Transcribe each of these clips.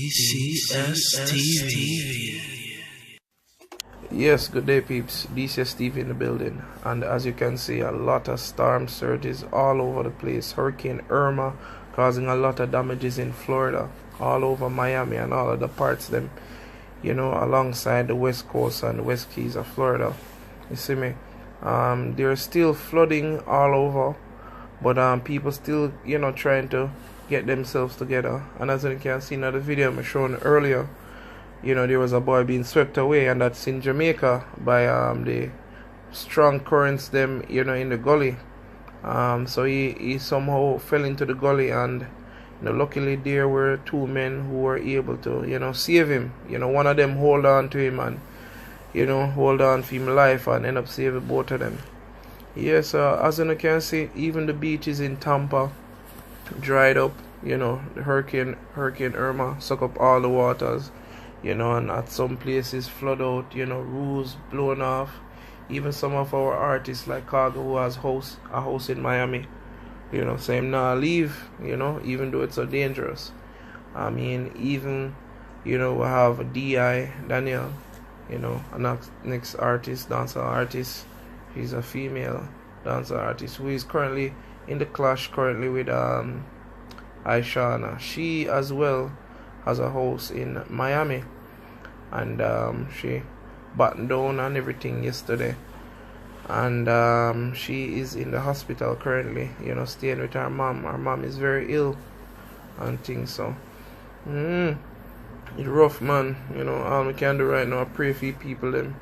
DCS TV. Yes, good day peeps, DCS TV in the building, and as you can see, a lot of storm surges all over the place. Hurricane Irma causing a lot of damages in Florida, all over Miami and all of the parts them, you know, alongside the west coast and the west keys of Florida. You see me? There's still flooding all over, but people still, you know, trying to get themselves together. And as you can see in the video I showed earlier, you know, there was a boy being swept away, and that's in Jamaica by the strong currents them, you know, in the gully. So he somehow fell into the gully, and you know, luckily there were two men who were able to, you know, save him. You know, one of them hold on to him and, you know, hold on for him life and end up saving both of them. Yes, as you can see, even the beaches in Tampa dried up. You know, the Hurricane Irma suck up all the waters. You know, and at some places flood out, you know, roofs blown off. Even some of our artists like Khago, who has a house in Miami, you know, say him nah leave, you know, even though it's so dangerous. I mean, even, you know, we have D.I. Daniel, you know, a next artist, dancer artist. She's a female dancer artist who is currently in the clash currently with Aishana. She as well has a house in Miami, and she buttoned down and everything yesterday, and she is in the hospital currently, you know, staying with her mom. Her mom is very ill and things, so it's rough, man. You know, all we can do right now, I pray for people them,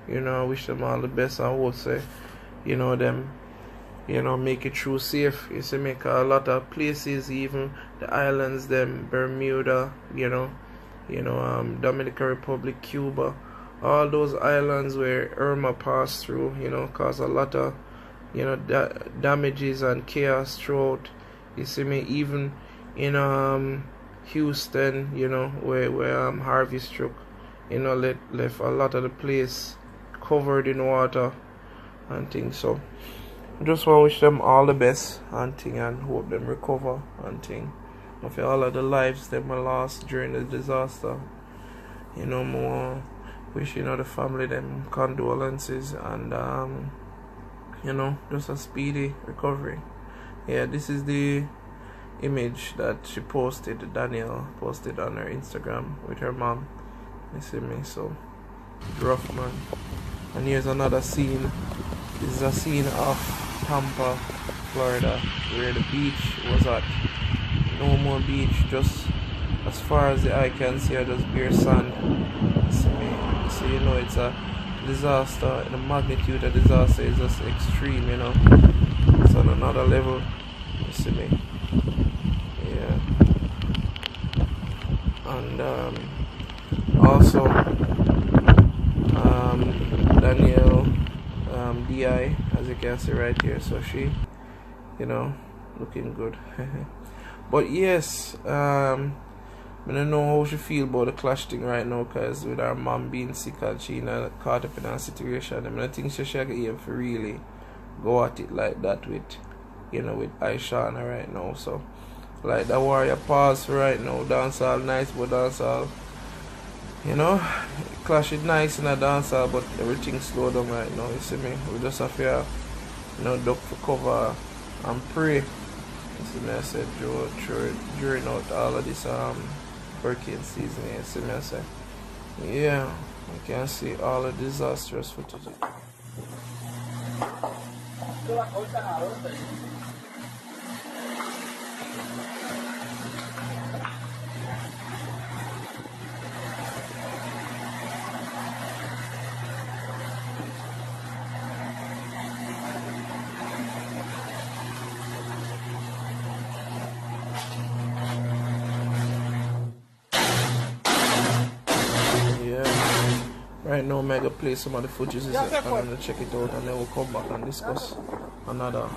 you know, I wish them all the best. I would say, you know, them, you know, make it through safe. You see, make a lot of places, even the islands, them Bermuda, you know, Dominican Republic, Cuba, all those islands where Irma passed through, you know, caused a lot of, you know, damages and chaos throughout. You see me, even in Houston, you know, where Harvey struck, you know, left a lot of the place covered in water and things. So just want to wish them all the best and thing, and hope them recover and thing. For all of the lives that were lost during the disaster, you know, more wish, you know, the family them condolences and you know, just a speedy recovery. Yeah, this is the image that she posted, Danielle posted on her Instagram with her mom. You see me? So rough, man. And here's another scene. This is a scene of Tampa, Florida, where the beach was at. No more beach, just as far as the eye can see, are just bare sand. See me? So you know, it's a disaster. The magnitude of disaster is just extreme, you know. It's on another level. You see me? Yeah. And also Danielle, D.I., as you can see right here, so she, you know, looking good. But yes, I don't know how she feel about the clash thing right now, because with her mom being sick and she caught up in a situation, I mean, I think she should aim for really go at it like that with, you know, with Aishana right now. So like the warrior pause for right now, dance all nice, but dance all, you know, clash it nice in a dancehall, but everything slow down right now. You see me? We just have to, you know, duck for cover and pray. You see me? I said during out all of this hurricane season. You see me? I said, yeah, you can see all the disastrous footage. Right now, I'm going to play some of the footage and I'm going to check it out, and then we'll come back and discuss another.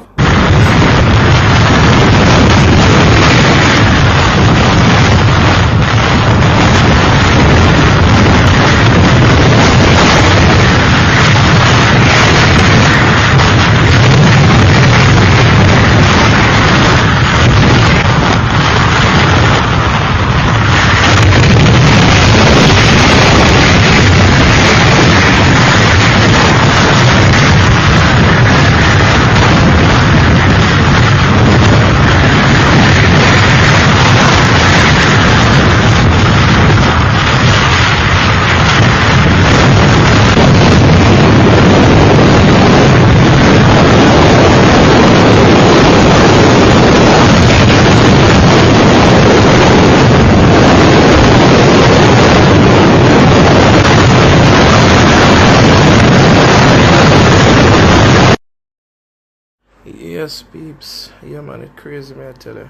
Yes, peeps. Yeah, man, it's crazy, man, I tell you.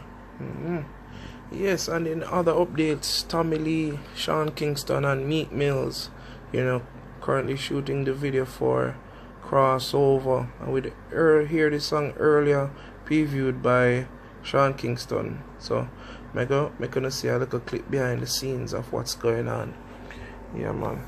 Yes, and in other updates, Tommy Lee, Sean Kingston, and Meek Mills, currently shooting the video for Crossover. And we hear the song earlier, previewed by Sean Kingston. So, I'm gonna see a little clip behind the scenes of what's going on. Yeah, man.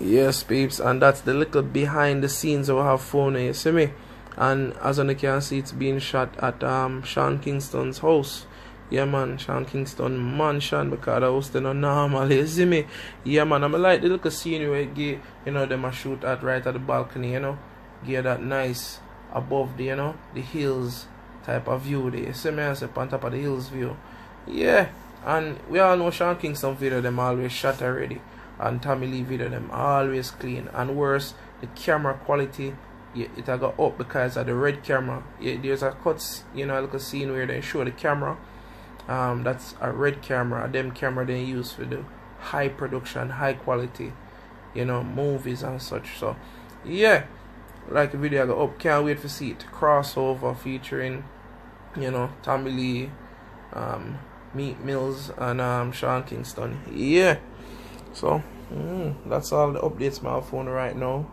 Yes, peeps, and that's the little behind the scenes we have phone, you see me? And as you can see, it's being shot at Sean Kingston's house. Yeah, man, Sean Kingston mansion, because the house is not normal, you see me? Yeah, man, I'm like the little scene where them a shoot at right at the balcony, give that nice above the hills type of view there. You see me? I say on top of the hills view. Yeah, and we all know Sean Kingston video them always shot already. And Tommy Lee video them always clean. And worse, the camera quality, it got up because of the red camera. There's a cuts, a little scene where they show the camera. That's a red camera. Them camera they use for the high production, high quality, movies and such. So yeah, like the video got up. Can't wait to see it. Crossover featuring, Tommy Lee, Meek Mills, and Sean Kingston. Yeah. So, that's all the updates my phone right now.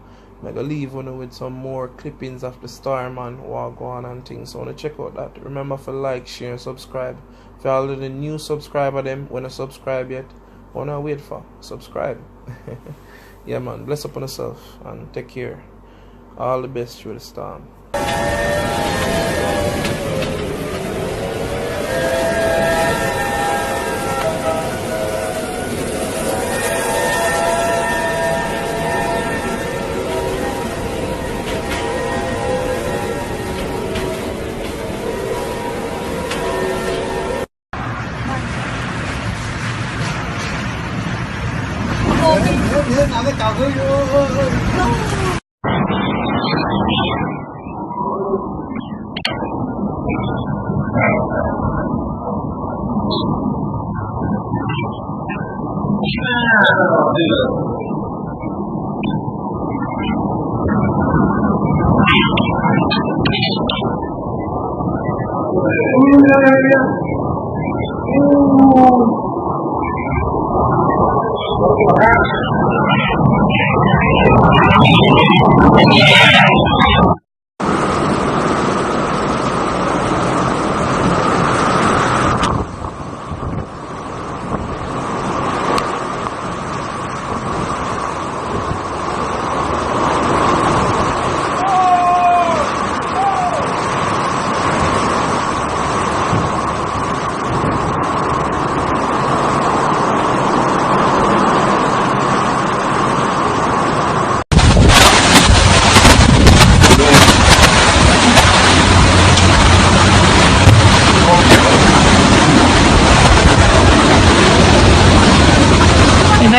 I'm gonna leave on with some more clippings of the Starman walk on and things. So, wanna check out that. Remember to like, share, and subscribe. For all of the new subscriber them, wanna subscribe yet, wanna wait for subscribe. Yeah, man. Bless up on yourself and take care. All the best through the storm.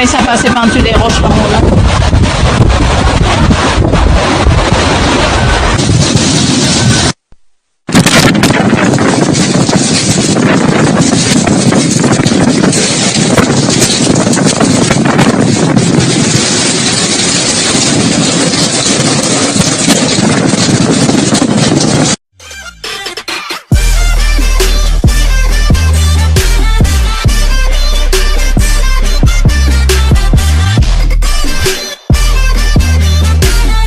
Ça passait par-dessus les roches comme là.